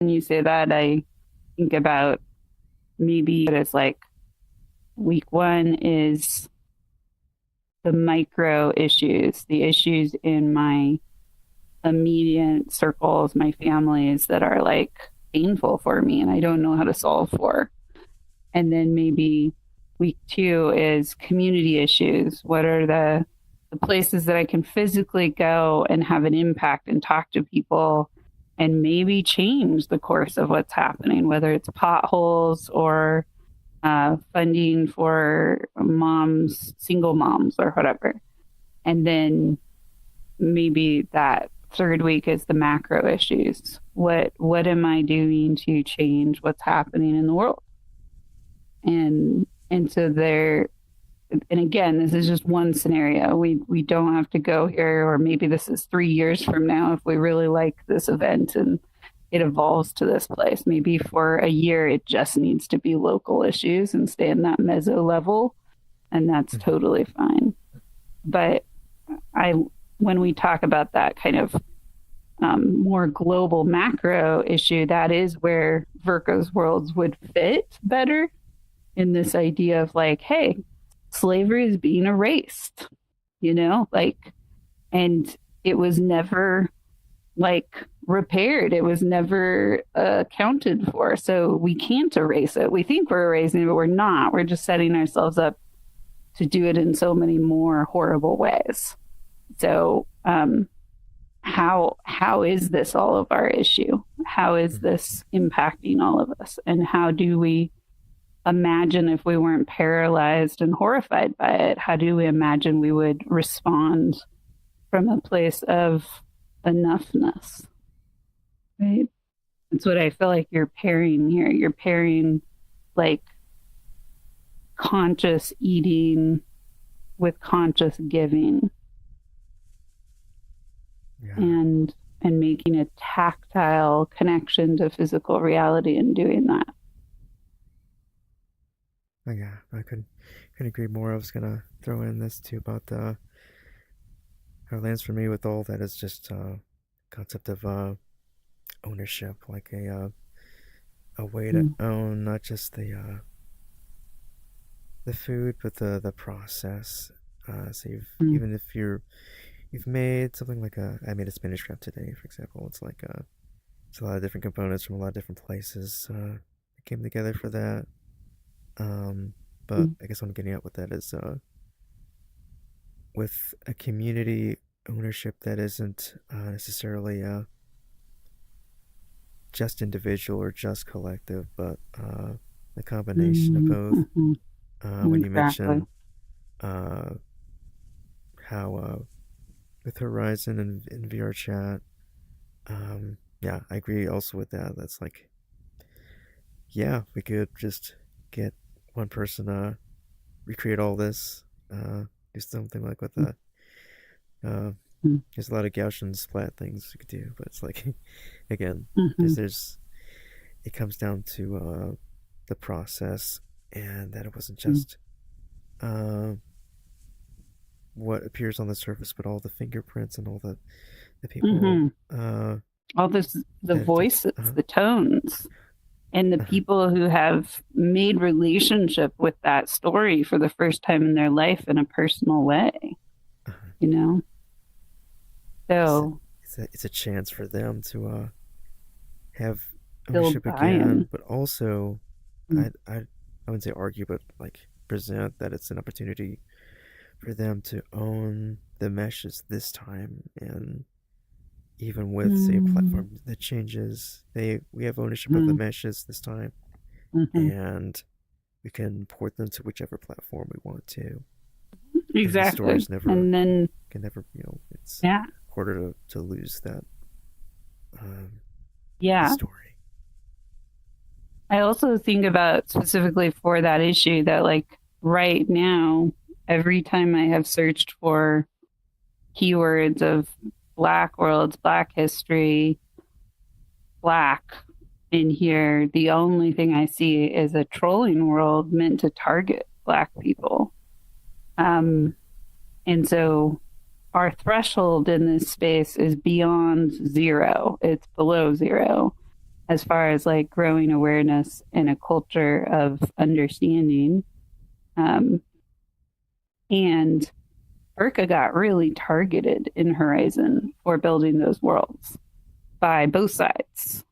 When you say that, I think about maybe it's like week one is the micro issues, the issues in my immediate circles, my families that are like painful for me and I don't know how to solve for. And then maybe week two is community issues. What are the places that I can physically go and have an impact and talk to people and maybe change the course of what's happening, whether it's potholes or funding for moms, single moms, or whatever. And then maybe that third week is the macro issues. What am I doing to change what's happening in the world? And so there, and again, this is just one scenario. We don't have to go here, or maybe this is 3 years from now if we really like this event and it evolves to this place. Maybe for a year it just needs to be local issues and stay in that meso level, and that's totally fine. But I when we talk about that kind of more global macro issue, that is where Virgo's worlds would fit better in this idea of like, hey, slavery is being erased, like, and it was never like repaired. It was never accounted for. So we can't erase it. We think we're erasing it, but we're not. We're just setting ourselves up to do it in so many more horrible ways. So how is this all of our issue? How is this impacting all of us? And how do we imagine if we weren't paralyzed and horrified by it? How do we imagine we would respond from a place of enoughness? Right? That's what I feel like you're pairing here. You're pairing like conscious eating with conscious giving. Yeah. And making a tactile connection to physical reality and doing that. Oh, yeah, I couldn't agree more. I was gonna throw in this too about how it lands for me with all that is just concept of ownership, like a way to own not just the food, but the process. So even if you've made something like I made a spinach wrap today, for example. It's like it's a lot of different components from a lot of different places that came together for that. But I guess what I'm getting at with that is with a community ownership that isn't necessarily just individual or just collective, but a combination of both. When you mention how with Horizon and VR chat, yeah, I agree also with that. That's like, yeah, we could just get one person recreate all this, do something like with that. There's a lot of Gaussian splat things you could do, but it's like, again, it comes down to the process, and that it wasn't just what appears on the surface, but all the fingerprints and all the people. All this, the voices, the tones, and the people who have made relationship with that story for the first time in their life in a personal way. So it's a chance for them to have ownership again, but also I wouldn't say argue, but like present that it's an opportunity for them to own the meshes this time. And even with say a platform that changes, we have ownership of the meshes this time, and we can port them to whichever platform we want to. Exactly. And the stories and then can never, it's harder to lose that story. I also think about specifically for that issue that like right now, every time I have searched for keywords of Black worlds, Black history, Black in here, the only thing I see is a trolling world meant to target Black people. And so our threshold in this space is beyond zero. It's below zero. as far as like growing awareness and a culture of understanding. Um, and Urca got really targeted in Horizon for building those worlds by both sides,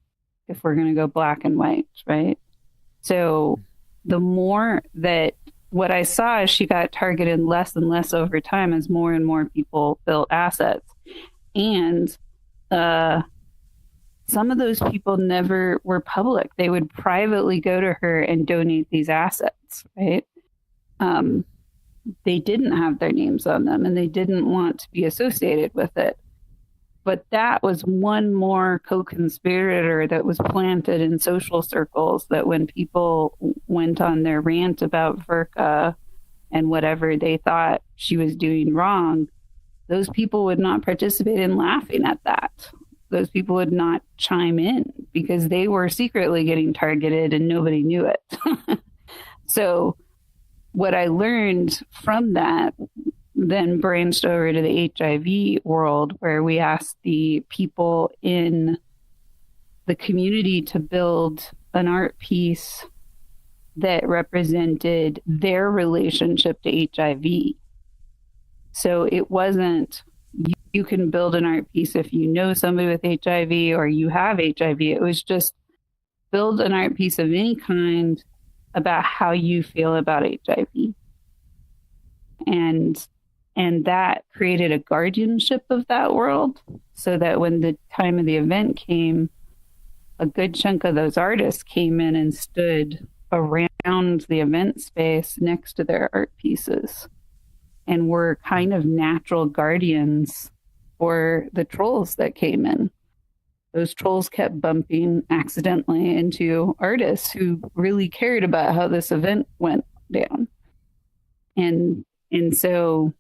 if we're going to go black and white, right? So the more that what I saw is she got targeted less and less over time as more and more people built assets. And uh, some of those people never were public. They would privately go to her and donate these assets, right? Um, they didn't have their names on them and they didn't want to be associated with it. But that was one more co-conspirator that was planted in social circles, that when people went on their rant about Verka and whatever they thought she was doing wrong, those people would not participate in laughing at that. Those people would not chime in because they were secretly getting targeted and nobody knew it. So what I learned from that then branched over to the HIV world, where we asked the people in the community to build an art piece that represented their relationship to HIV. So it wasn't, you can build an art piece if you know somebody with HIV or you have HIV. It was just build an art piece of any kind about how you feel about HIV. And that created a guardianship of that world, so that when the time of the event came, a good chunk of those artists came in and stood around the event space next to their art pieces and were kind of natural guardians for the trolls that came in. Those trolls kept bumping accidentally into artists who really cared about how this event went down. And so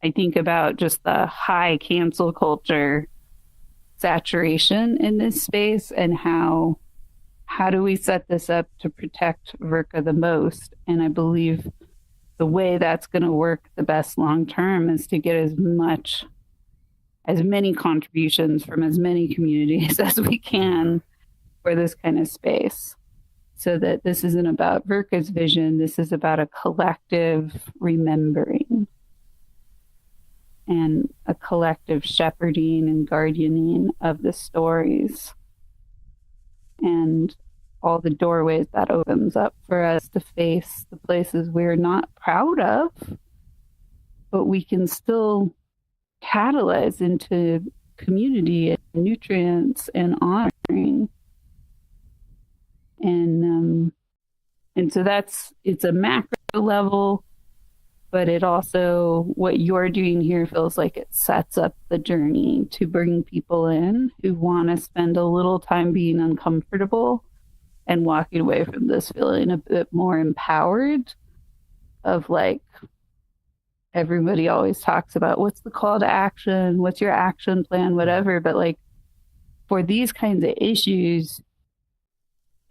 I think about just the high cancel culture saturation in this space, and how do we set this up to protect Verka the most? And I believe the way that's going to work the best long term is to get as many contributions from as many communities as we can for this kind of space, so that this isn't about Verka's vision. This is about a collective remembering and a collective shepherding and guardianing of the stories, and all the doorways that opens up for us to face the places we're not proud of, but we can still catalyze into community and nutrients and honoring. And so it's a macro level, but it also, what you're doing here feels like it sets up the journey to bring people in who want to spend a little time being uncomfortable and walking away from this feeling a bit more empowered. Of like, everybody always talks about what's the call to action, what's your action plan, whatever, but like for these kinds of issues,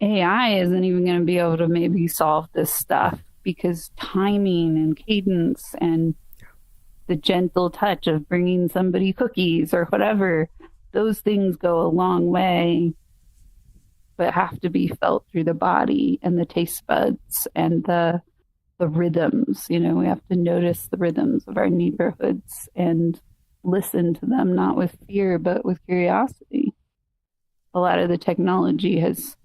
AI isn't even going to be able to maybe solve this stuff, because timing and cadence and the gentle touch of bringing somebody cookies or whatever, those things go a long way, but have to be felt through the body and the taste buds and the rhythms. You know, we have to notice the rhythms of our neighborhoods and listen to them, not with fear, but with curiosity. A lot of the technology has,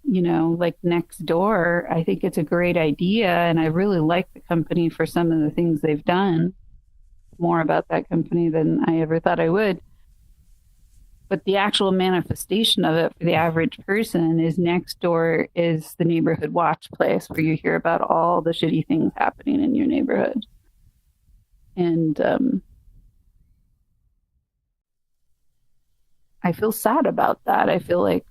you know, like next door, I think it's a great idea. And I really like the company for some of the things they've done, more about that company than I ever thought I would. But the actual manifestation of it for the average person is next door is the neighborhood watch place, where you hear about all the shitty things happening in your neighborhood. And I feel sad about that. I feel like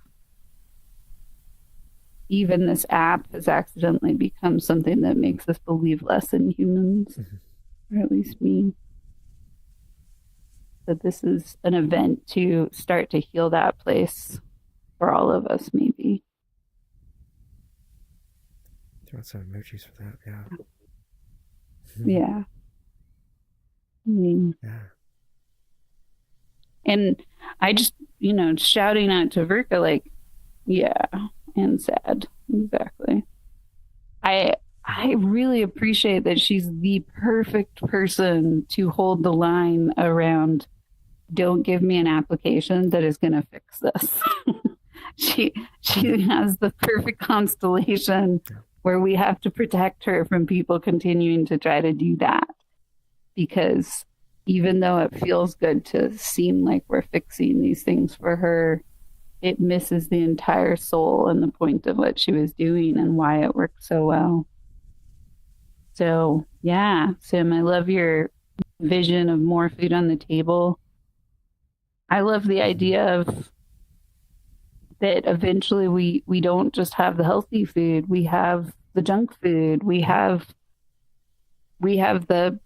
even this app has accidentally become something that makes us believe less in humans, or at least me. That this is an event to start to heal that place for all of us, maybe. Throw out some emojis for that, yeah. Yeah. I mean, yeah. And I just, you know, shouting out to Verka, like, Yeah, and sad. Exactly. I really appreciate that she's the perfect person to hold the line around don't give me an application that is going to fix this. she she has the perfect constellation where we have to protect her from people continuing to try to do that because even though it feels good to seem like we're fixing these things for her, it misses the entire soul and the point of what she was doing and why it worked so well. So, yeah, Sim, I love your vision of more food on the table. I love the Mhm. idea of that eventually we don't just have the healthy food, we have the junk food, Yep. we have the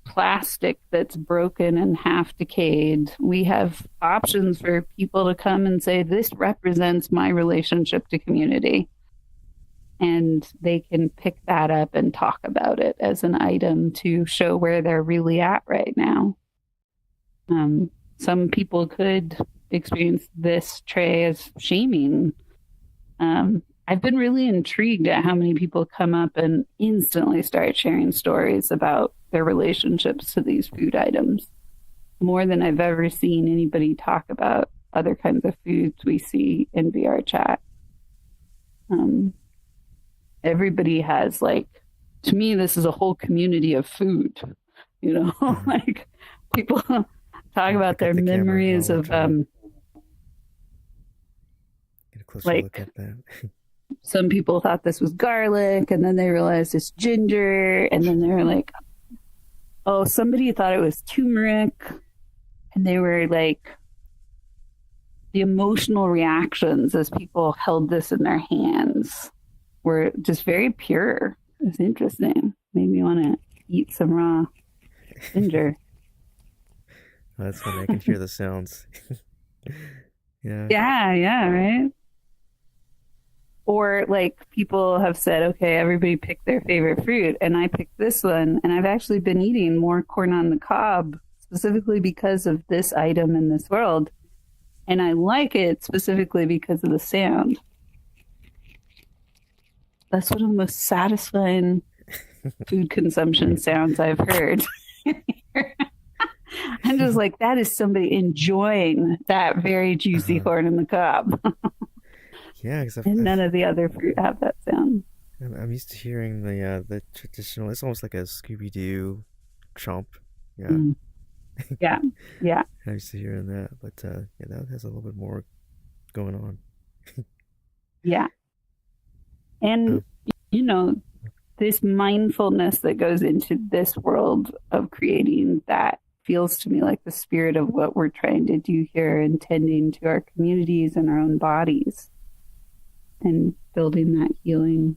plastic that's broken and half decayed. We have options for people to come and say this represents my relationship to community, and they can pick that up and talk about it as an item to show where they're really at right now. Some people could experience this tray as shaming. I've been really intrigued at how many people come up and instantly start sharing stories about their relationships to these food items, more than I've ever seen anybody talk about other kinds of foods we see in VR chat. Um, Everybody has like, to me, this is a whole community of food, you know, Uh-huh. like people talk Yeah, about pick up their the camera. memories I'll of try to get a closer look like at that. some people thought this was garlic and then they realized it's ginger and then they were like, oh, somebody thought it was turmeric and they were like the emotional reactions as people held this in their hands were just very pure. It's interesting. Made me want to eat some raw ginger. Oh, that's funny. I can hear the sounds. Yeah. Yeah, yeah, right. Or like people have said, okay, everybody pick their favorite fruit, and I picked this one, and I've actually been eating more corn on the cob specifically because of this item in this world, and I like it specifically because of the sound. That's one of the most satisfying food consumption sounds I've heard. I'm just like, that is somebody enjoying that very juicy Uh-huh. corn in the cob. Yeah, because And none of the other fruit have that sound. I'm used to hearing the traditional. It's almost like a Scooby Doo chomp. Yeah, Mm. Yeah, yeah, I'm used to hearing that, but yeah, that has a little bit more going on. yeah. And, Um, you know, this mindfulness that goes into this world of creating that feels to me like the spirit of what we're trying to do here and tending to our communities and our own bodies and building that healing.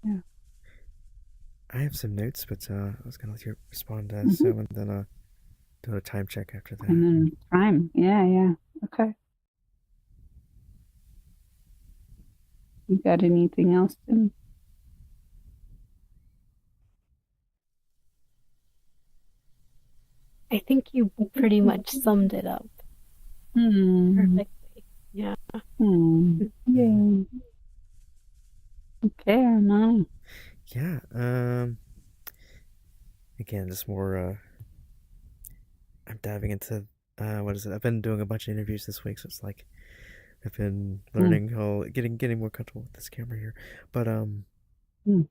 Yeah. I have some notes, but I was gonna let you respond to Mm-hmm. some, and then do a time check after And that. then time. Yeah, yeah. Okay. You got anything else, Tim? I think you pretty much summed it up Hmm. perfectly. Yeah. Hmm. Hmm. Yay. Okay, Armani. Yeah. Again, just more. I'm diving into. What is it? I've been doing a bunch of interviews this week, so it's like I've been Hmm. learning how getting more comfortable with this camera here. But Hmm.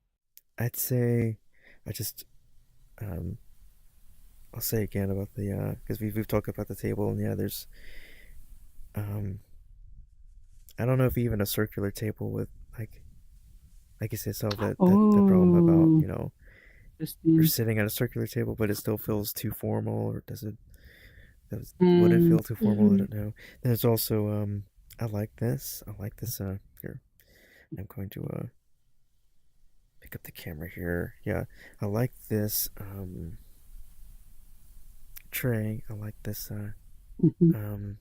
I'd say I just um I'll say again about the because we've talked about the table, and yeah, there's um I don't know if even a circular table with like you said, solve that problem about, Oh, you're interesting. sitting at a circular table, but it still feels too formal, or would it Hmm. feel too formal? I Mm-hmm. don't know. There's also I like this. Here. I'm going to pick up the camera here. Yeah, I like this tray. I like this Hmm. um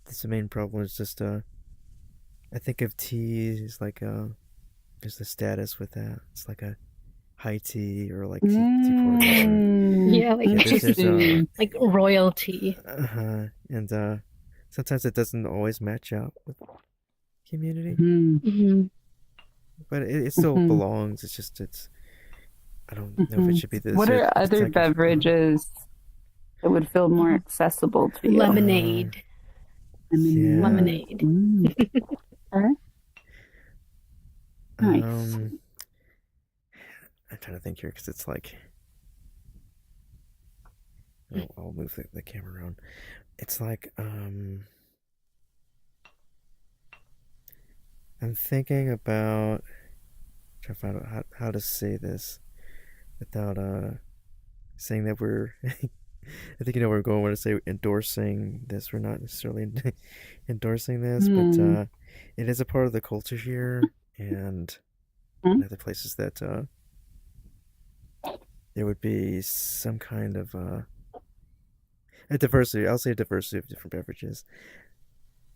this the main problem is just I think of tea as like there's the status with that. It's like a high tea or like tea parties, or Mm, Yeah, yeah, there's interesting. like royalty. and sometimes it doesn't always match up with community, Mm-hmm. Hmm. but it still Mm-hmm. belongs. It's just I don't know if it Mm-hmm. should be this What or are it's other like if beverages that would feel more Uh, accessible to you? lemonade. yeah. Lemonade. Lemonade. Mm. Okay. Nice. Um, I'm trying to think here because it's like I'll move the camera around. It's like I'm thinking about trying to find out how to say this without saying that we're I think you know where we're going when I say endorsing this. We're not necessarily endorsing this, but Mm. it is a part of the culture here and in other places that there would be some kind of a diversity. I'll say a diversity of different beverages.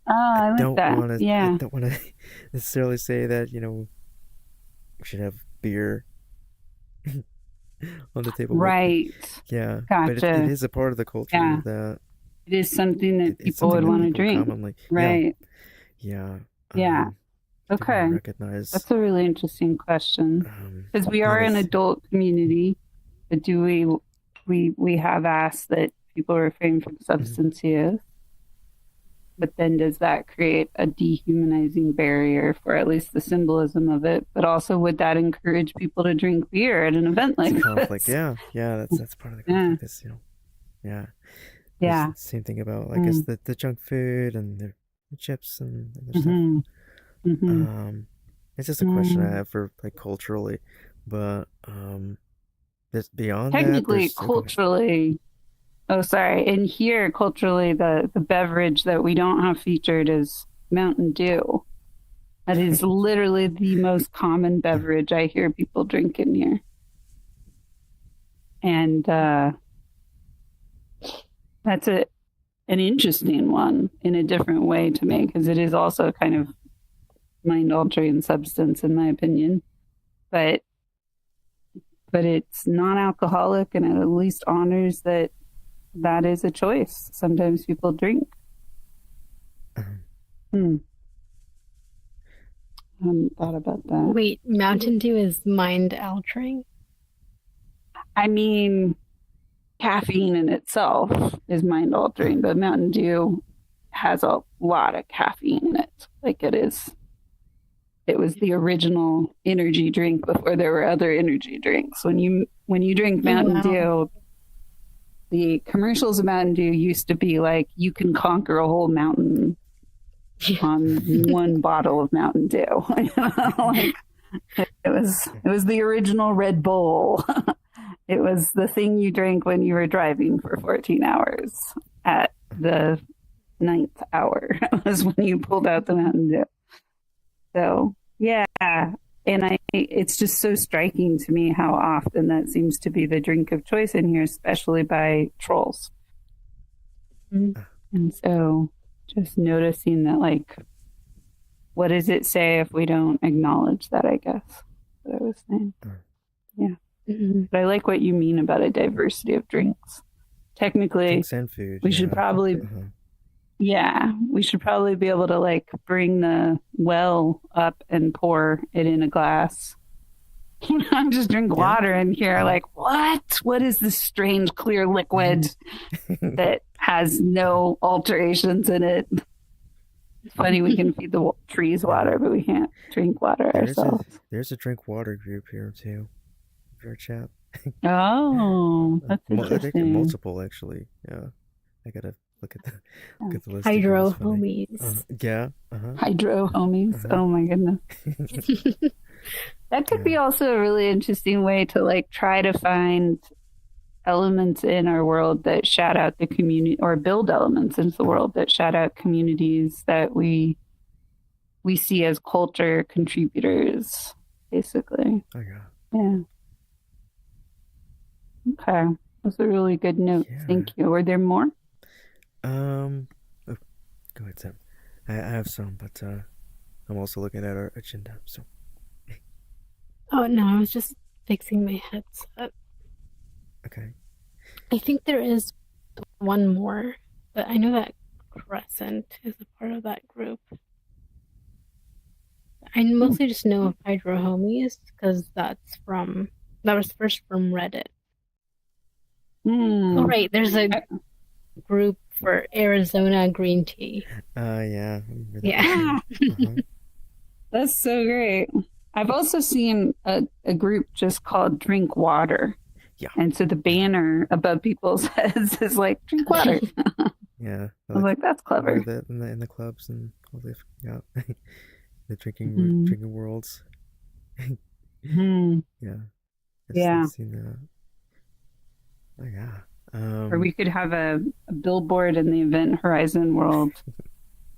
Oh, I like that. I Yeah. don't want to necessarily say that we should have beer on the table with Right. yeah, but it Gotcha. is a part of the culture Yeah. that It is something that it's people something would that want to people drink. commonly Right. yeah Yeah. do want to Okay. recognize That's a really interesting question. Because we not are an as adult community, but do we have asked that people refrain from mhm. substance use? But then does that create a dehumanizing barrier for at least the symbolism of it? But also would that encourage people to drink beer at an event It's like a conflict. this? Yeah, that's part of the Yeah. conflict. Is yeah. There's Yeah. the same thing about I guess Mm. the junk food and the chips and other stuff. Mm-hmm. Mm-hmm. Um, it's just a question I Mm. have for like culturally, but there's beyond that. Technically, There's go ahead. culturally, oh, sorry. In here, culturally, the beverage that we don't have featured is Mountain Dew. That is literally the most common beverage I hear people drink in here. And that's an interesting one in a different way to me because it is also kind of mind altering substance, in my opinion. But it's non alcoholic and it at least honors that that is a choice. Sometimes people drink. Hmm. I hadn't thought about that. Wait, Mountain Dew is mind altering? I mean, caffeine in itself is mind altering, but Mountain Dew has a lot of caffeine in it. Like it was the original energy drink before there were other energy drinks. When you drink Oh, Mountain wow. Dew, the commercials of Mountain Dew used to be like you can conquer a whole mountain on one bottle of Mountain Dew. Like it was the original Red Bull. It was the thing you drank when you were driving for 14 hours at the ninth hour was when you pulled out the Mountain Dew. So yeah, and it's just so striking to me how often that seems to be the drink of choice in here, especially by trolls. And so just noticing that, like, what does it say if we don't acknowledge that, I guess, what I was saying. Yeah. Mhm. But I like what you mean about a diversity of drinks. Technically, Drinks and food. we should probably, we should probably be able to, like, bring the well up and pour it in a glass. I'm just drink water in here. Like, what? What is this strange clear liquid that has no alterations in it? It's funny we can feed the trees water, but we can't drink water ourselves. There's a drink water group here too. Your chat. Oh, that's I think interesting. multiple actually. Yeah, I gotta look at the list. Hydro Again. homies. Yeah. Hydro homies. Oh my goodness. That could be also a really interesting way to, like, try to find elements in our world that shout out the community, or build elements into the world that shout out communities that we see as culture contributors, basically. Oh yeah. Yeah. Okay. That's a really good note. Yeah. Thank you. Were there more? Oh, go ahead, Sam. I have some, but I'm also looking at our agenda. So. Oh, no, I was just fixing my headset. Okay. I think there is one more, but I know that Crescent is a part of that group. I mostly just know of Hydro Homies because that was first from Reddit. Oh, Hmm. right, there's a group for Arizona green tea. Yeah, I remember that one Yeah. too. Uh-huh. That's so great. I've also seen a group just called Drink Water. Yeah, And so the yeah, banner above people's heads is like, drink water. I yeah. I was like like, that's wear clever. that in the clubs and all the yeah, the Hmm. drinking worlds. Hmm. Yeah, I've Yeah. seen that. Oh yeah. Or we could have a billboard in the Event Horizon world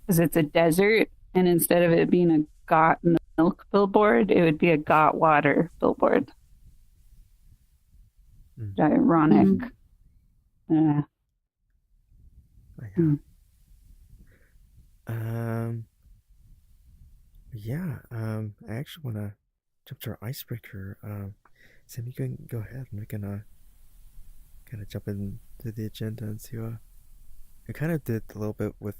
because it's a desert. And instead of it being a got milk billboard, it would be a got water billboard. mm, Ironic. Mm. Uh, oh yeah. hmm. Um, yeah. I actually want to jump to our icebreaker. Sam, you can go ahead and we can kind of jump into the agenda and see. I kind of did a little bit with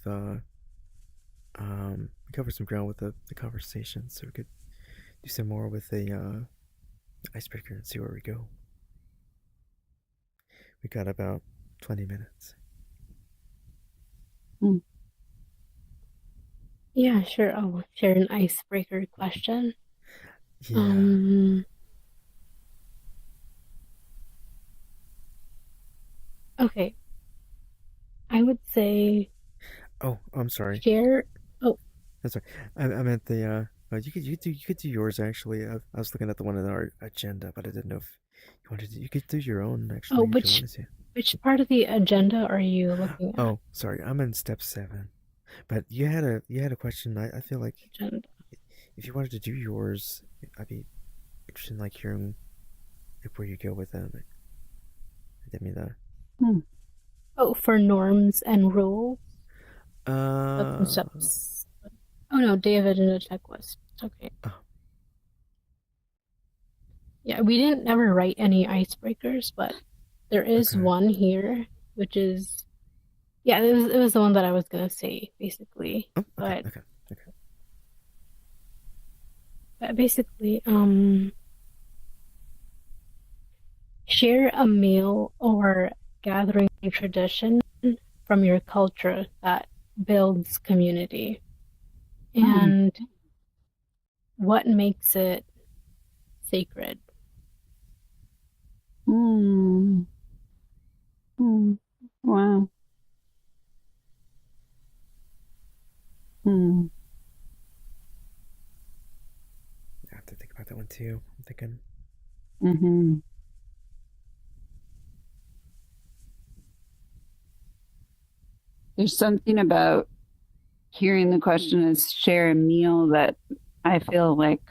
we covered some ground with the conversation, so we could do some more with the icebreaker and see where we go. We got about 20 minutes. Hmm. Yeah, sure. I'll share an icebreaker question. Yeah. Um, okay. I would say Oh, I'm sorry. share. Oh, That's right. I meant the you could do yours actually. I was looking at the one in our agenda, but I didn't know if you wanted to. You could do your own oh, actually if you wanted to. which part of the agenda are you looking at? Oh, sorry. I'm in step 7. But you had a question. I feel like Agenda. if you wanted to do yours, I'd be interested in like hearing like where you go with them. I didn't mean that. Hmm. Oh, for norms and rules of Uh, concepts. Oh no, David in a checklist. Okay. oh, Yeah, we didn't ever write any icebreakers, but there is okay. one here, which is yeah, it was the one that I was gonna say basically. Oh, okay, But okay, okay. but basically, share a meal or gathering tradition from your culture that builds community Hmm. and what makes it sacred. Hmm. Hmm. Wow. Hmm. I have to think about that one too. I'm thinking. Hmm. There's something about hearing the question is share a meal that I feel like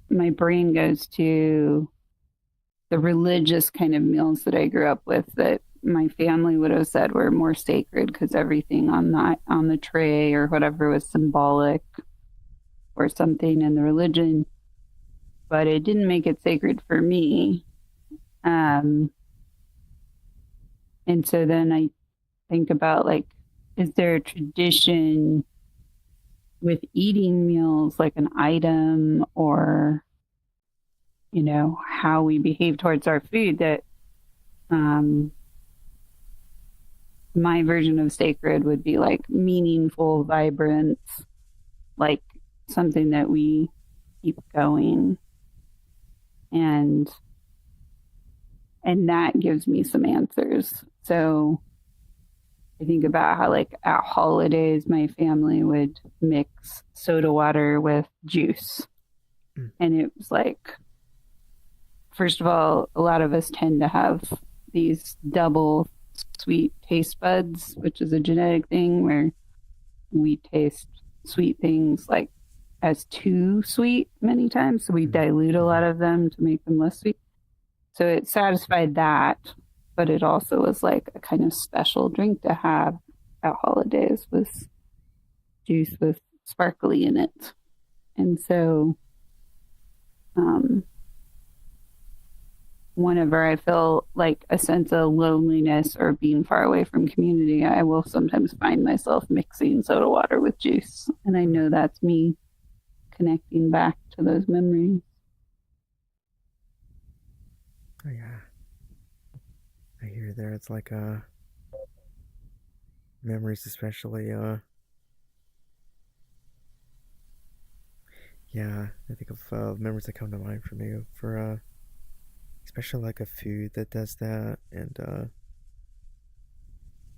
my brain goes to the religious kind of meals that I grew up with that my family would have said were more sacred because everything on the tray or whatever was symbolic or something in the religion, but it didn't make it sacred for me. Um, and so then I think about like, is there a tradition with eating meals like an item or how we behave towards our food that um, my version of sacred would be like meaningful vibrance, like something that we keep going and that gives me some answers. So I think about how like at holidays my family would mix soda water with juice, Mm, and it was like, first of all, a lot of us tend to have these double sweet taste buds, which is a genetic thing where we taste sweet things like as too sweet many times. So we mm, dilute a lot mm-hmm. of them to make them less sweet. So it satisfied that, but it also was like a kind of special drink to have at holidays with juice with sparkly in it. And so um, whenever I feel like a sense of loneliness or being far away from community, I will sometimes find myself mixing soda water with juice. And I know that's me connecting back to those memories. Oh yeah, I hear there. It's like memories, especially. Yeah, I think of memories that come to mind for me for especially like a food that does that, and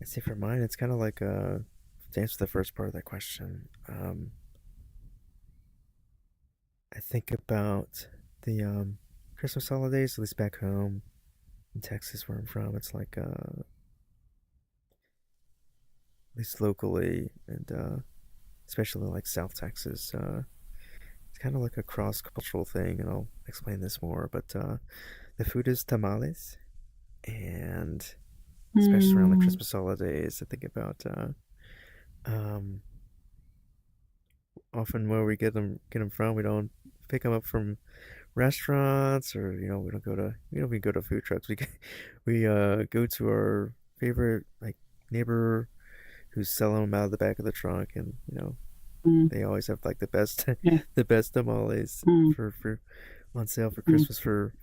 I see for mine, it's kind of like to answer the first part of that question. I think about the Christmas holidays, at least back home in Texas, where I'm from. It's like at least locally, and especially like South Texas. It's kind of like a cross cultural thing, and I'll explain this more. But the food is tamales, and especially around the Mm, Christmas holidays, I think about um, often where we get them from. We don't pick them up from restaurants, or we don't go to we go to food trucks. We go to our favorite like neighbor who's selling them out of the back of the trunk, and mm, they always have like the best yeah, the best tamales mm, for on sale for mm, Christmas for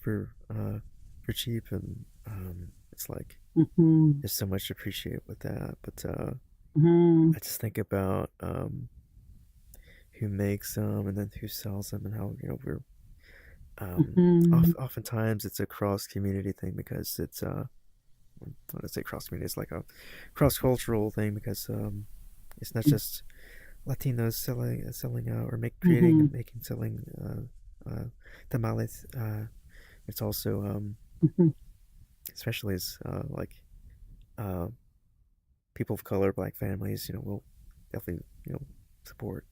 cheap, and it's like mm, there's so much to appreciate with that. But mm, I just think about who makes them, and then who sells them, and how we're mm, oftentimes it's a cross community thing, because it's when I say cross community, it's like a cross cultural thing, because it's not just Latinos selling or make creating mm, and making selling tamales. It's also mm, especially as like uh, people of color, black families, will definitely support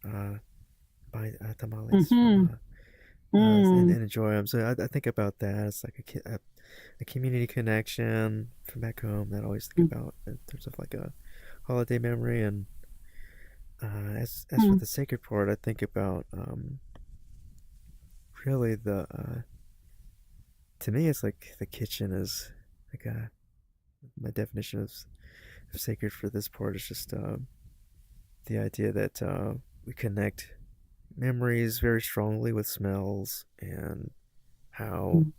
buy tamales from mm, and mm, enjoy them. So I think about that. It's like a community connection from back home that I always think about in terms of like a holiday memory. And as for mm, the sacred part, I think about really the to me it's like the kitchen is like my definition of sacred for this part is just the idea that we connect memories very strongly with smells, and how mm,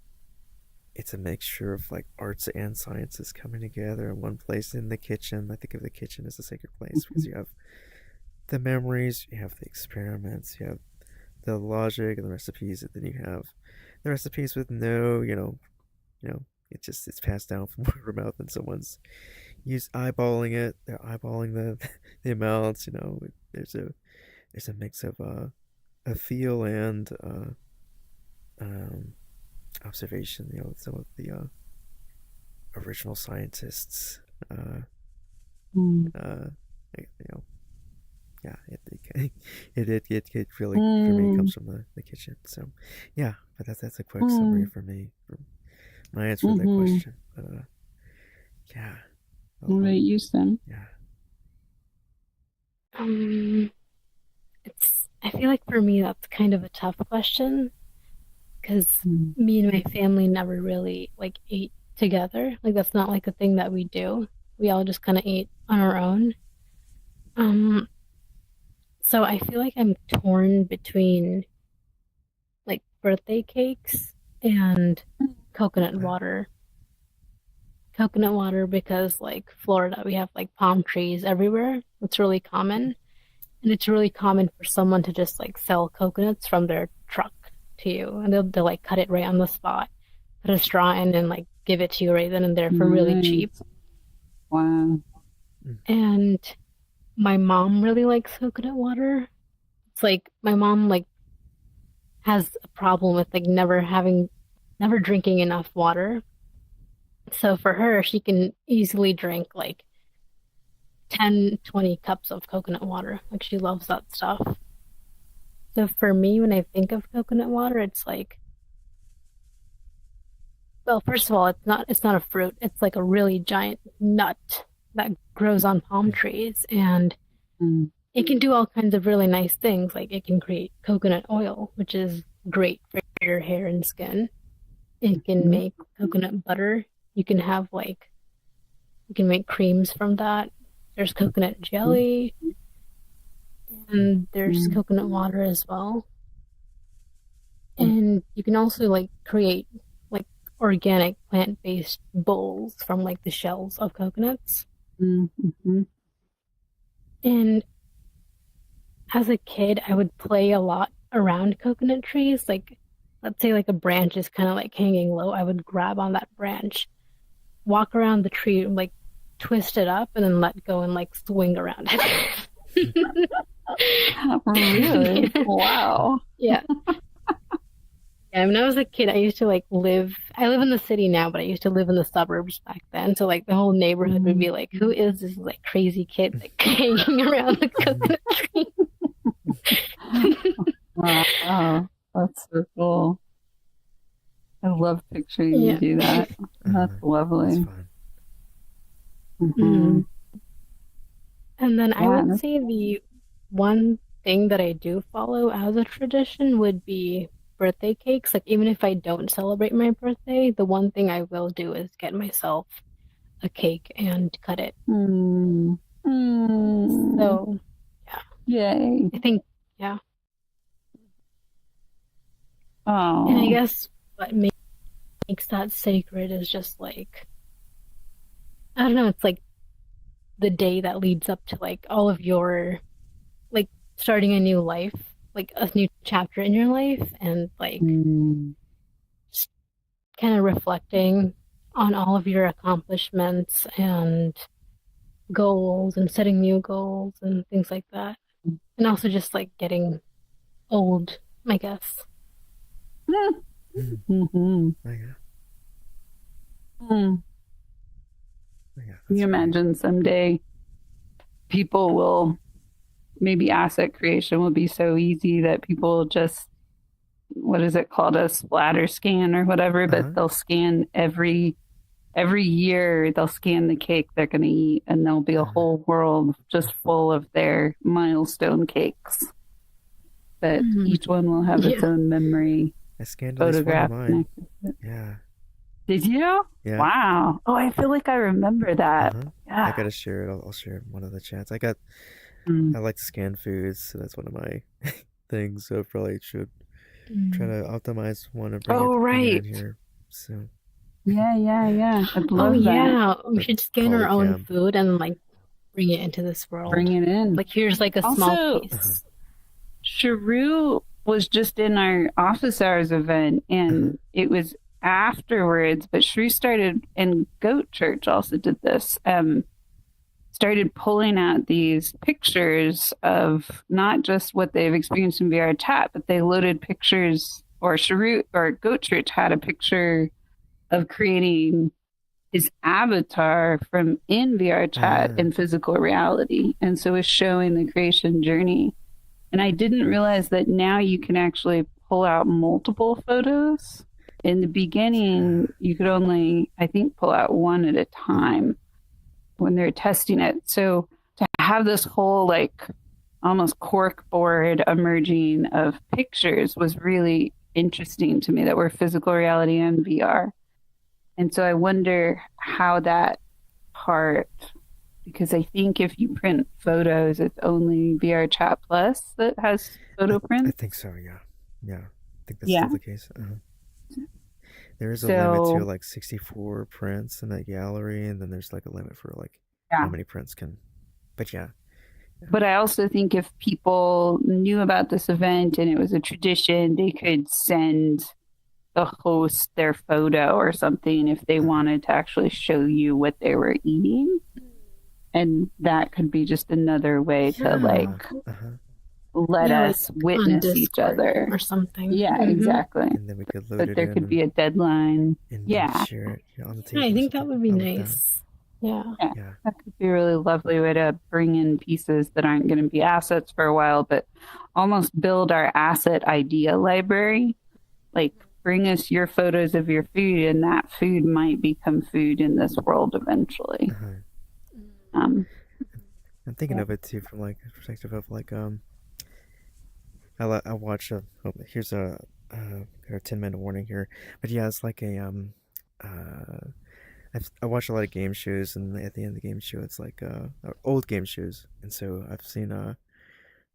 it's a mixture of like arts and sciences coming together in one place in the kitchen. I think of the kitchen as a sacred place because mm, you have the memories, you have the experiments, you have the logic and the recipes, and then you have the recipes with no, it's passed down from word of mouth, and someone's eyeballing it. They're eyeballing the the amounts. There's a mix of a feel and um, observation. Some of the original scientists. mm, Uh, you know, yeah, it really for me mm, comes from the kitchen. So, yeah, but that's a quick summary mm, for me for my answer to that mhm. question. But yeah, What about you, Sam? yeah, Um, it's I feel like for me that's kind of a tough question because Mm, me and my family never really like ate together. Like that's not like a thing that we do. We all just kind of ate on our own. Um, so I feel like I'm torn between like birthday cakes and coconut wow, water. Coconut water because like Florida, we have like palm trees everywhere. It's really common. And it's really common for someone to just like sell coconuts from their truck to you. And they'll like cut it right on the spot, put a straw in and like give it to you right then and there for really cheap. nice. Wow. mm, And my mom really likes coconut water. It's like my mom like has a problem with like never drinking enough water. So for her, she can easily drink like 10, 20 cups of coconut water. Like she loves that stuff. So for me, when I think of coconut water, it's like, well, first of all, it's not a fruit. It's like a really giant nut that grows on palm mm, trees and Mm, it can do all kinds of really nice things. Like it can create coconut oil, which is great for your hair and skin. It can Mhm. make coconut butter. You can have like you can make creams from that. There's coconut jelly and there's Mhm. coconut water as well. And you can also like create like organic plant-based bowls from like the shells of coconuts. Mhm. And as a kid, I would play a lot around coconut trees. Like, let's say like a branch is kind of like hanging low, I would grab on that branch, walk around the tree, like twist it up, and then let go and like swing around it. Really? Wow. Yeah. Yeah, when I was a kid, I used to like I live in the city now, but I used to live in the suburbs back then. So like the whole neighborhood would Mhm. be like, who is this like crazy kid like hanging around the coconut tree? Wow. That's so cool. I love picturing you Yeah. do that. That's That's lovely. fun. Hmm. Mhm. And then I Yeah. would say the one thing that I do follow as a tradition would be birthday cakes. Like even if I don't celebrate my birthday, the one thing I will do is get myself a cake and cut it. Mm. Mm. So yeah, Yay. I think yeah. And I Oh. guess what makes that sacred is just like I don't know, it's like the day that leads up to like all of your like starting a new life, like a new chapter in your life and like Mm. just kind of reflecting on all of your accomplishments and goals and setting new goals and things like that. And also just like getting old, I guess. Mm. Mm-hmm. Oh yeah. Mm. Oh yeah. Can you That's great. imagine someday people will maybe asset creation will be so easy that people just what is it called, a splatter scan or whatever, Uh but huh. they'll scan every year they'll scan the cake they're going to eat and there'll be a Uh-huh. whole world just full of their milestone cakes that Mm. each one will have its Yeah. own memory I scanned at least one of photograph mine. connected to it. Yeah. Did you? Yeah. Wow. Oh, I feel like I remember Uh that. huh. I Yeah. gotta share it. I'll share it in one of the chats. Mm. I like to scan foods, so that's one of my things. So I probably should try Mm. to optimize one and Oh, bring it in right. here soon. Yeah. I'd Oh love that. yeah, we Or should scan call our it own cam. food and like bring it into this Bring world. it in. Like here's like a small Also, Uh huh. piece. Sharu was just in our office hours event, Uh huh. and it was afterwards. But Sharu started, and Goat Church also did this. Started pulling out these pictures of not just what they've experienced in VR chat, but they loaded pictures. Or Sharu or Goat Church had a picture of creating his avatar from in VR chat Ah. in physical reality, and so it's showing the creation journey. And I didn't realize that now you can actually pull out multiple photos. In the Yeah. beginning, you could only, I think, pull out one at a Uh-huh. time when they're testing it. So to have this whole like almost cork board emerging of pictures was really interesting to me that were physical reality and VR. And so I wonder how that part because I think if you print photos, it's only VR Chat Plus that has photo I prints. think so. Yeah. Yeah. I think that's still Yeah. the case. There is a limit to So like 64 prints in that gallery, and then there's like a limit for like how yeah. many prints can. But yeah. Yeah. But I also think if people knew about this event and it was a tradition, they could send the host their photo or something if they Uh-huh. wanted to actually show you what they were eating. And that could be just another way to like Yeah. Uh-huh. let Yeah, like us on witness each Discord other. or something. Yeah, Hmm. exactly. And then we could load But it there in could be a deadline. and Yeah, share it, yeah, on the Yeah, I table or think that something. would be I like that. nice. Yeah. yeah. Yeah. That could be a really lovely way to bring in pieces that aren't going to be assets for a while, but almost build our asset idea library. Like, bring us your photos of your food, and that food might become food in this world eventually. Uh-huh. Um, I'm thinking of it too from like a perspective of like I watch a here's got a 10-minute warning here, but yeah, it's like a I watch a lot of game shows, and at the end of the game show, it's like old game shows, and so I've seen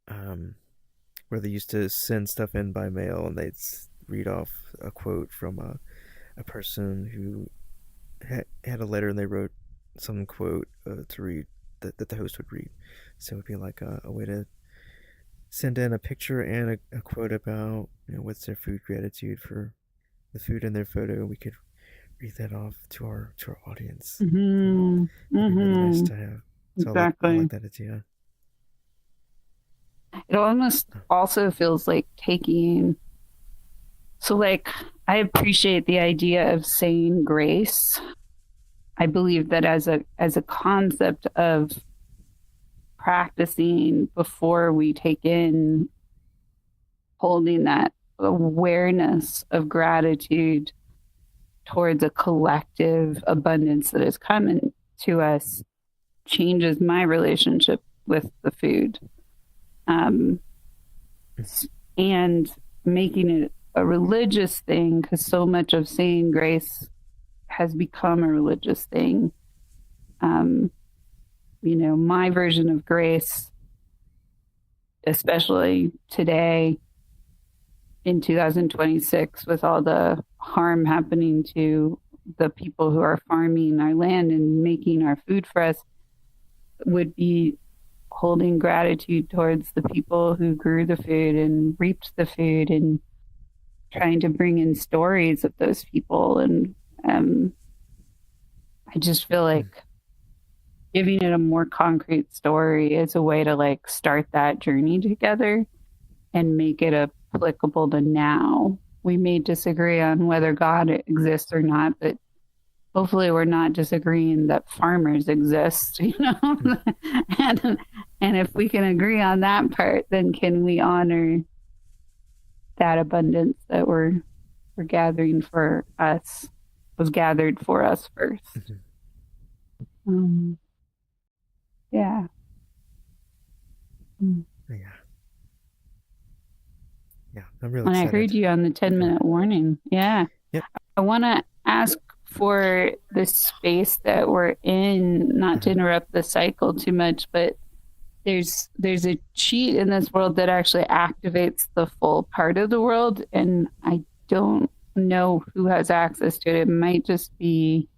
um where they used to send stuff in by mail, and they'd read off a quote from a person who had a letter, and they wrote some quote to read that the host would read. So it'd be like a way to send in a picture and a quote about what's their food gratitude for the food in their photo. We could read that off to our audience. Mm-hmm. That'd be really nice Mm-hmm. to have. So I like Exactly. that idea. It almost also feels like taking, so like, I appreciate the idea of saying grace. I believe that as a concept of practicing before we take in, holding that awareness of gratitude towards a collective abundance that is coming to us changes my relationship with the food. Um, and making it a religious thing, because so much of saying grace has become a religious thing. Um, my version of grace, especially today in 2026, with all the harm happening to the people who are farming our land and making our food for us, would be holding gratitude towards the people who grew the food and reaped the food, and trying to bring in stories of those people. And um, I just feel like giving it a more concrete story is a way to like start that journey together and make it applicable to now. We may disagree on whether God exists or not, but hopefully we're not disagreeing that farmers exist, and if we can agree on that part, then can we honor that abundance that we're gathering for us, was gathered for us first. Um, yeah. Mm. Yeah, yeah, I'm real And I heard excited. you on the Yeah, 10 go ahead. minute warning. Yeah. Yep. I want to ask for the space that we're in, not to Uh-huh. interrupt the cycle too much, but there's a cheat in this world that actually activates the full part of the world, and I don't know who has access to it. It might just be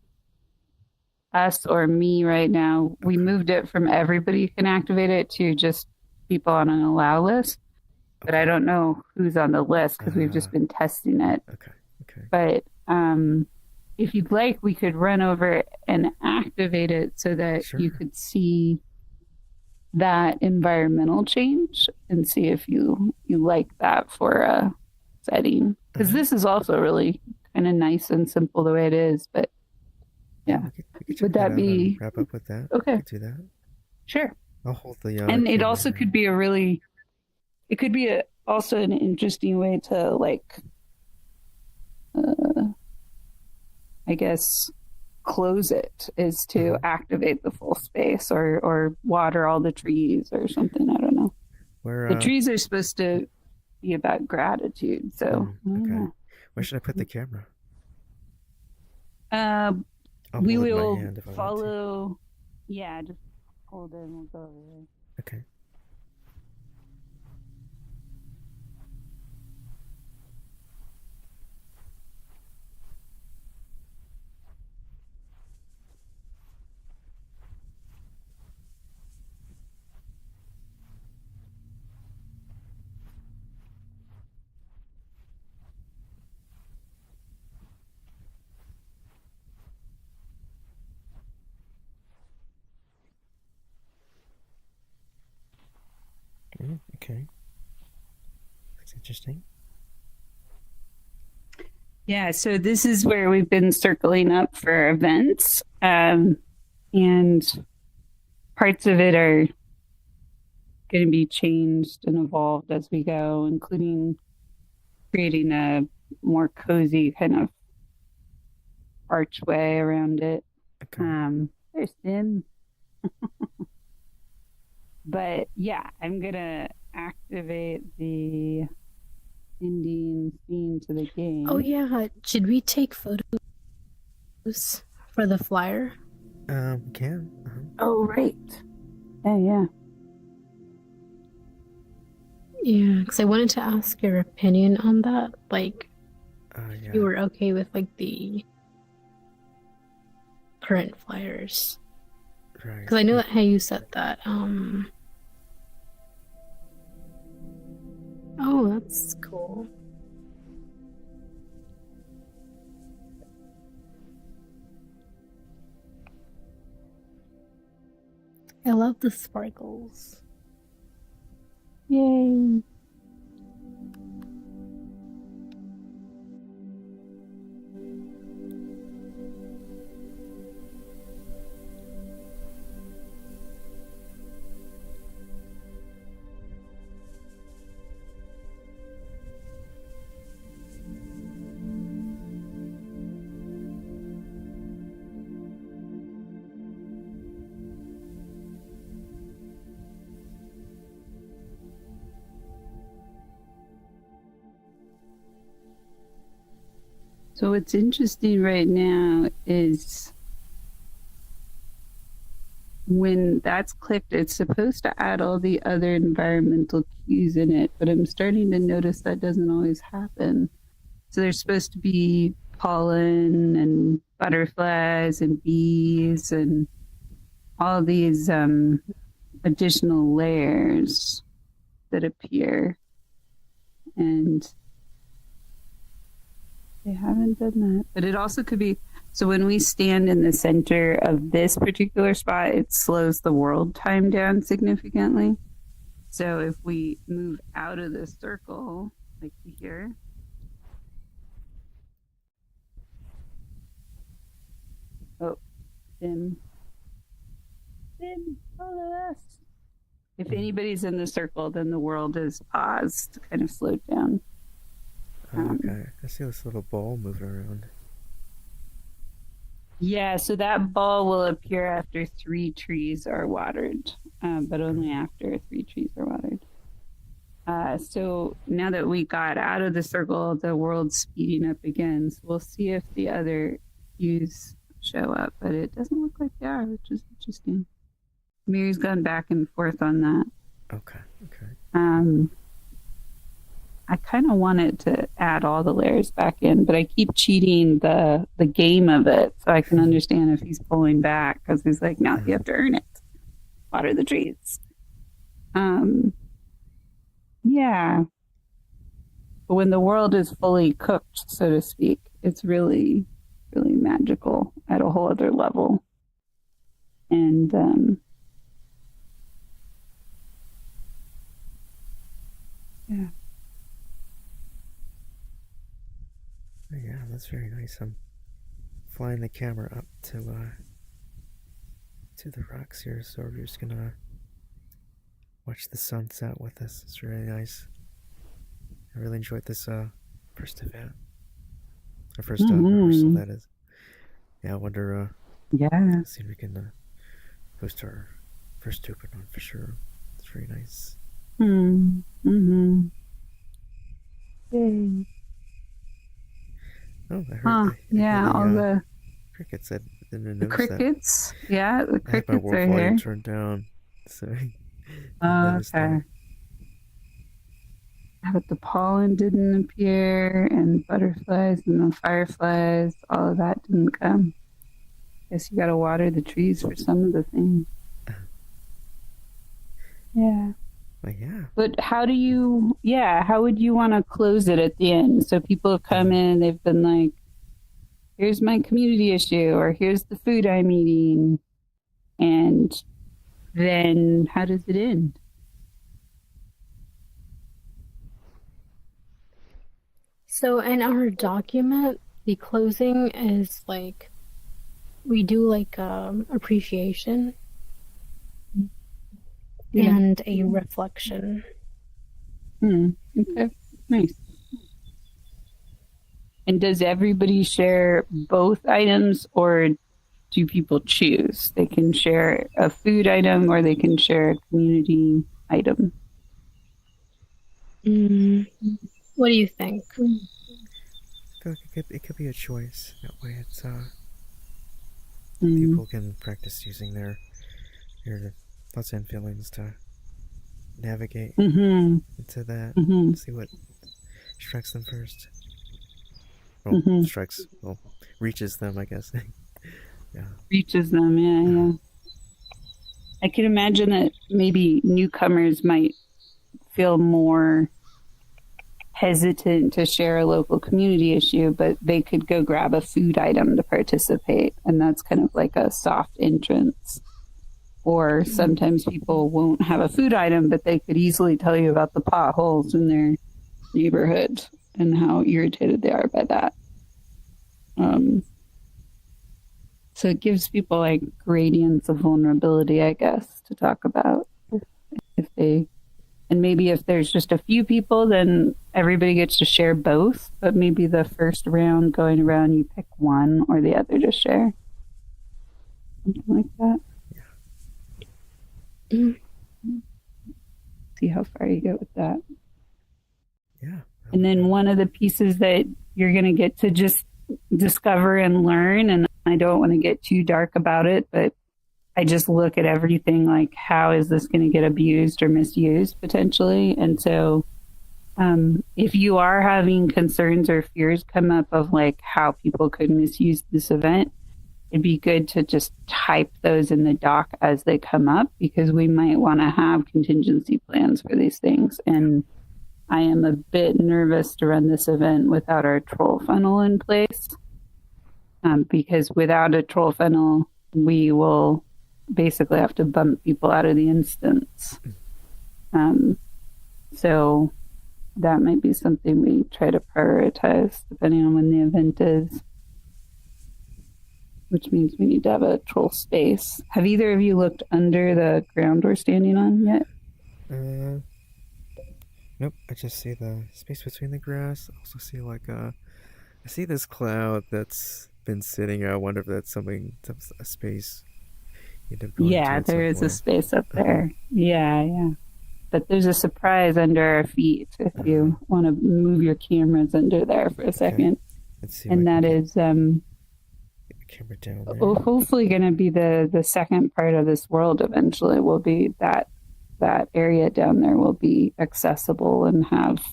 us or me right now. We Okay. moved it from everybody can activate it to just people on an allow list, but I Okay. don't know who's on the list because we've Uh, just been testing it. okay. Okay. But if you'd like, we could run over and activate it so that you Sure. could see that environmental change and see if you like that for a setting, because Uh-huh. this is also really kind of nice and simple the way it is. But Yeah, yeah, we could check would that that out and be wrap up with that. We okay? could do that. Sure. I'll hold the And it camera also here. could be a really, it could be also an interesting way to like, uh, I guess, close it, is to Uh-huh. activate the full space, or water all the trees or something. I don't know. Where The trees are supposed to be about gratitude, so I don't okay. know. Where should I put the camera? Uh, I'll we hold it in my will hand if I want to. follow. Yeah, just hold it and we'll go over there. Okay. Okay. That's interesting. Yeah, so this is where we've been circling up for events, and parts of it are going to be changed and evolved as we go, including creating a more cozy kind of archway around it. Okay. There's Sim. But yeah, I'm gonna activate the ending scene to the Oh game. yeah, should we take photos for the flyer? Can. Oh, right. Yeah, yeah. Yeah, because I wanted to ask your opinion on that. Like, if you Yeah. were okay with like the current flyers. Right. Because I know Yeah. that how you said that. Oh, that's cool. I love the sparkles. Yay. So what's interesting right now is when that's clicked, it's supposed to add all the other environmental cues in it, but I'm starting to notice that doesn't always happen. So there's supposed to be pollen and butterflies and bees and all these additional layers that appear. And they haven't done that. But it also could be so when we stand in the center of this particular spot, it slows the world time down significantly. So if we move out of the circle, like here, oh, then follow us. If anybody's in the circle, then the world is paused, kind of slowed down. Okay. I see this little ball moving around. Yeah, so that ball will appear after 3 trees are watered, but only after 3 trees are watered. So now that we got out of the circle, the world's speeding up again. So we'll see if the other cues show up, but it doesn't look like they are, which is interesting. Mary's gone back and forth on that. Okay. Okay. I kind of wanted to add all the layers back in, but I keep cheating the game of it so I can understand if he's pulling back because he's like, no, you have to earn it. Water the trees. Yeah. But when the world is fully cooked, so to speak, it's really, really magical at a whole other level. And yeah. Yeah, that's very nice. I'm flying the camera up to the rocks here, so we're just gonna watch the sunset with this. It's really nice. I really enjoyed this first event, our first rehearsal. Mm-hmm. That is. Yeah, I wonder. Yeah. See if we can host our first open one for sure. It's very nice. Mm-hmm. Yay. Oh, I heard. Yeah, all the crickets. I didn't the notice that. crickets. Yeah, the I had my crickets are volume here. turned down, so I didn't Oh, notice that. okay. But the pollen didn't appear, and butterflies and the fireflies, all of that didn't come. Guess you got to water the trees for some of the things. Yeah. But yeah. But how would you want to close it at the end? So people have come in, they've been like, here's my community issue, or here's the food I'm eating. And then how does it end? So in our document, the closing is like we do like appreciation and a reflection. Okay, nice. And does everybody share both items, or do people choose? They can share a food item, or they can share a community item. What do you think? I feel like it could be a choice. That way, it's Mm. people can practice using their thoughts and feelings to navigate Mm-hmm. into that. Mm-hmm. See what strikes them first. Well, Mm-hmm. strikes. Well, reaches them, I guess. Yeah. Reaches them. Yeah, Uh-huh. yeah. I can imagine that maybe newcomers might feel more hesitant to share a local community issue, but they could go grab a food item to participate. And that's kind of like a soft entrance. Or sometimes people won't have a food item, but they could easily tell you about the potholes in their neighborhood and how irritated they are by that. Um, so it gives people like gradients of vulnerability, I guess, to talk about if they and maybe if there's just a few people, then everybody gets to share both. But maybe the first round going around, you pick one or the other to share. Something like that. Mm. See how far you get with that. Yeah. And then one of the pieces that you're going to get to just discover and learn, and I don't want to get too dark about it, but I just look at everything like, how is this going to get abused or misused potentially? And so if you are having concerns or fears come up of like how people could misuse this event, it'd be good to just type those in the doc as they come up, because we might want to have contingency plans for these things. And I am a bit nervous to run this event without our troll funnel in place, because without a troll funnel, we will basically have to bump people out of the instance. So that might be something we try to prioritize depending on when the event is, which means we need to have a troll space. Have either of you looked under the ground we're standing on yet? Nope. I just see the space between the grass. I also see I see this cloud that's been sitting. I wonder if that's a space you did go into Yeah, at some there is a point. space up Uh-huh. there. Yeah, yeah. But there's a surprise under our feet if Uh-huh. you want to move your cameras under there for a Okay. second. Let's see if I And can that get is the camera down there. hopefully going to be the second part of this world eventually. Will be that area down there will be accessible and have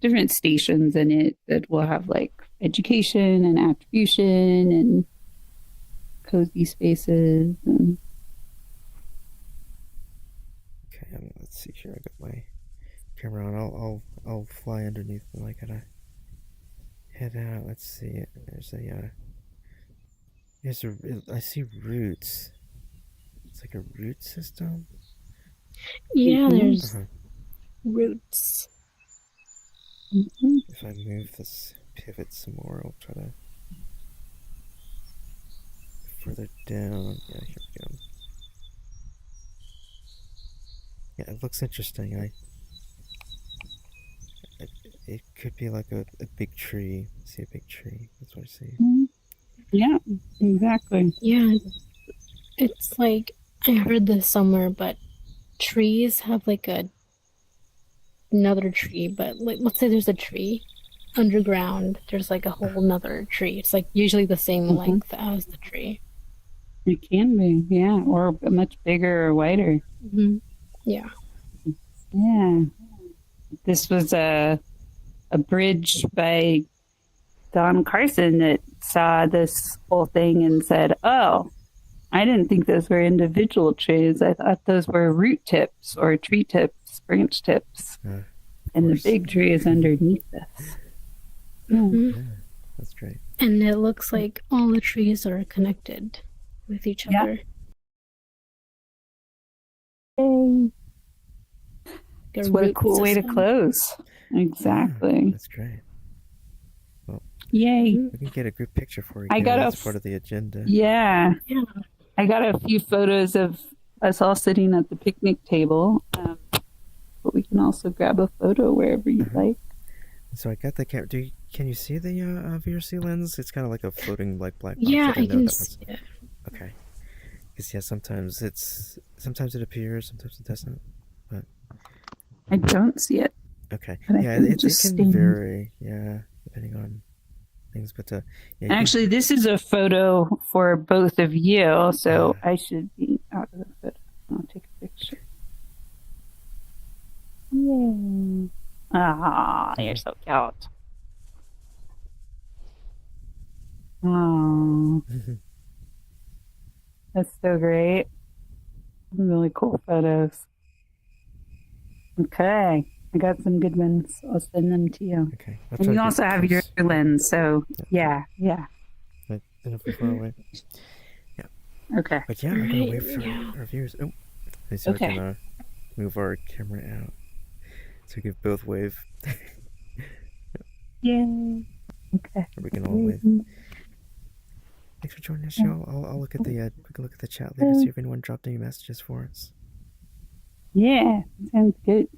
different stations in it that will have like education and attribution and cozy spaces and Okay. Let's see here. I got my camera on. I'll fly underneath them. I gotta head out. Let's see. I see roots. It's like a root system. Yeah, mm-hmm, there's Uh-huh. roots. mm-hmm. If I move this pivot some more, I'll try to further down. Yeah, here we go. Yeah, it looks interesting. It could be like a big tree. I see a big tree. That's what I see. Yeah, exactly. Yeah, it's like I heard this somewhere, but trees have like another tree, but like let's say there's a tree underground, there's like a whole nother tree. It's like usually the same Mm-hmm. length as the tree. It can be, yeah, or much bigger or wider. Hmm. Yeah. Yeah, this was a bridge by Don Carson that saw this whole thing and said, "Oh, I didn't think those were individual trees. I thought those were root tips or tree tips, branch tips, Of and the course. big tree is underneath this." Yeah. Hmm. Yeah, that's great. And it looks like all the trees are connected with each Yeah. other. Yay. Like What a root cool way to system. close. Yeah, Exactly. that's great. Well, Yay. Mhm. we can get a group picture for you I guys got as a part of the agenda. yeah. Yeah. I got a few photos of us all sitting at the picnic table, but we can also grab a photo wherever you Uh-huh. like. So I got the camera. Can you see the VRC lens? It's kind of like a floating like black box. Yeah, I I didn't know can that see was it. okay. Because yeah, sometimes it appears, sometimes it doesn't. But I don't see it. Okay. but I Yeah, can it just can stand. vary. Yeah, depending on things. But yeah, you can. Actually, this is a photo for both of you, so Uh, I should be out of the photo. I'll take a picture. Yay. Ah, you're so cute. Oh, that's so great. Really cool photos. Okay. I got some good ones. I'll send them to you. okay, I'll And try to you get also have your close. lens, so Yeah, yeah, yeah. not enough far away. Yeah, Okay. but yeah, I'm gonna Right, wait for yeah. our viewers. Oh, let me see if I can Okay. move our camera out so we can both wave, Yay. Okay. or we can all wave. Thanks for joining the show. I'll look at the quick look at the chat later, see if anyone dropped any messages for us. Yeah, sounds good.